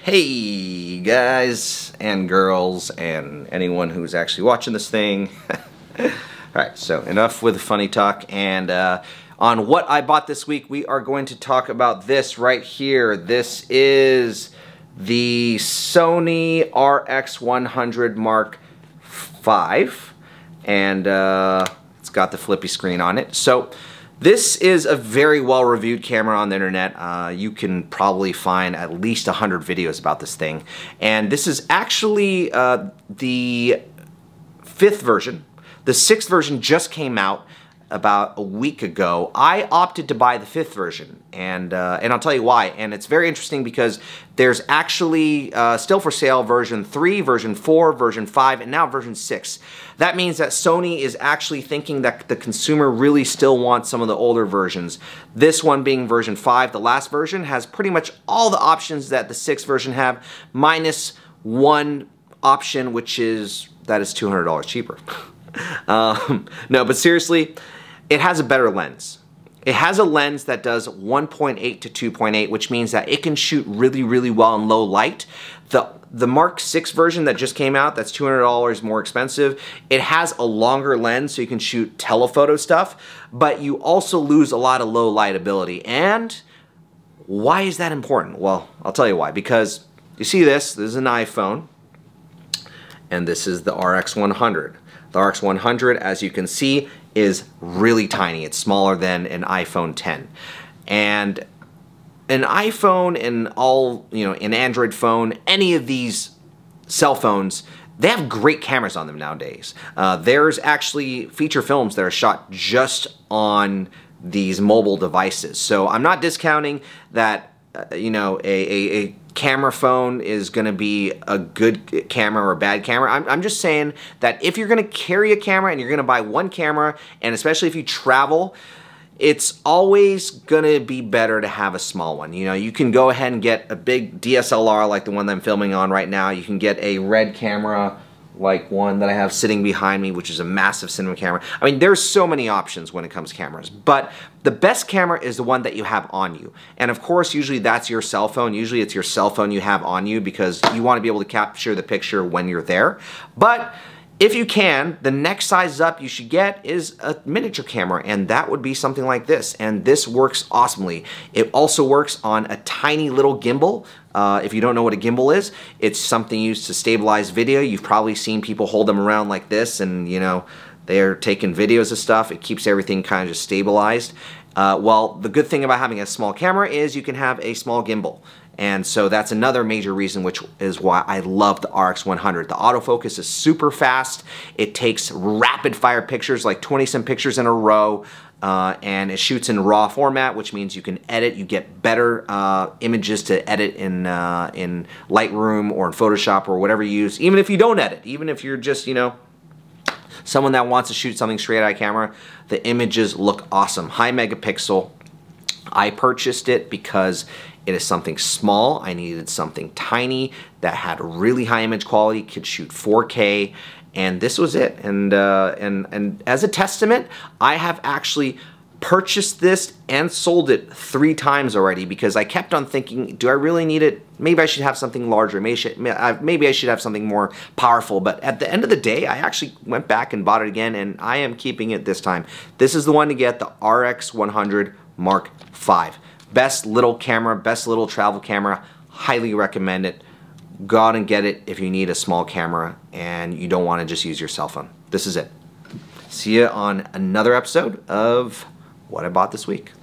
Hey guys and girls and anyone who's actually watching this thing. Alright, so enough with the funny talk, and on what I bought this week, we are going to talk about this right here. This is the Sony RX100 Mark V, and it's got the flippy screen on it. So this is a very well-reviewed camera on the internet. You can probably find at least 100 videos about this thing. And this is actually the 5th version. The 6th version just came out about a week ago. I opted to buy the 5th version, and I'll tell you why. And it's very interesting because there's actually still for sale version 3, version 4, version 5, and now version 6. That means that Sony is actually thinking that the consumer really still wants some of the older versions. This one being version 5, the last version, has pretty much all the options that the 6th version have, minus one option, which is that is $200 cheaper. No, but seriously, it has a better lens. It has a lens that does 1.8 to 2.8, which means that it can shoot really, really well in low light. The Mark VI version that just came out, that's $200 more expensive. It has a longer lens, so you can shoot telephoto stuff, but you also lose a lot of low light ability. And why is that important? Well, I'll tell you why. Because you see this is an iPhone, and this is the RX100. The RX100, as you can see, is really tiny. It's smaller than an iPhone 10. And an iPhone and all, an Android phone, any of these cell phones, they have great cameras on them nowadays. There's actually feature films that are shot just on these mobile devices. So I'm not discounting that, a camera phone is going to be a good camera or a bad camera. I'm just saying that if you're going to carry a camera and you're going to buy one camera, and especially if you travel, it's always going to be better to have a small one. You can go ahead and get a big DSLR like the one that I'm filming on right now. You can get a red camera like one that I have sitting behind me, which is a massive cinema camera. I mean, there's so many options when it comes to cameras, but the best camera is the one that you have on you. And of course, usually that's your cell phone. Usually it's your cell phone you have on you because you want to be able to capture the picture when you're there. But if you can, the next size up you should get is a miniature camera, and that would be something like this. And this works awesomely. It also works on a tiny little gimbal. If you don't know what a gimbal is, it's something used to stabilize video. You've probably seen people hold them around like this, and they're taking videos of stuff. It keeps everything kind of just stabilized. Well, the good thing about having a small camera is you can have a small gimbal. And so that's another major reason, which is why I love the RX100. The autofocus is super fast. It takes rapid fire pictures, like 20-some pictures in a row, and it shoots in RAW format, which means you can edit. You get better images to edit in Lightroom or in Photoshop or whatever you use, even if you don't edit, even if you're just, someone that wants to shoot something straight out of camera, the images look awesome. High megapixel. I purchased it because it is something small. I needed something tiny that had really high image quality, could shoot 4K, and this was it. And as a testament, I have actually purchased this and sold it 3 times already because I kept on thinking, do I really need it? Maybe I should have something larger. Maybe I should have something more powerful. But at the end of the day, I actually went back and bought it again, and I am keeping it this time. This is the one to get, the RX100 Mark V. Best little camera, best little travel camera. Highly recommend it. Go out and get it if you need a small camera and you don't want to just use your cell phone. This is it. See you on another episode of What I Bought This Week.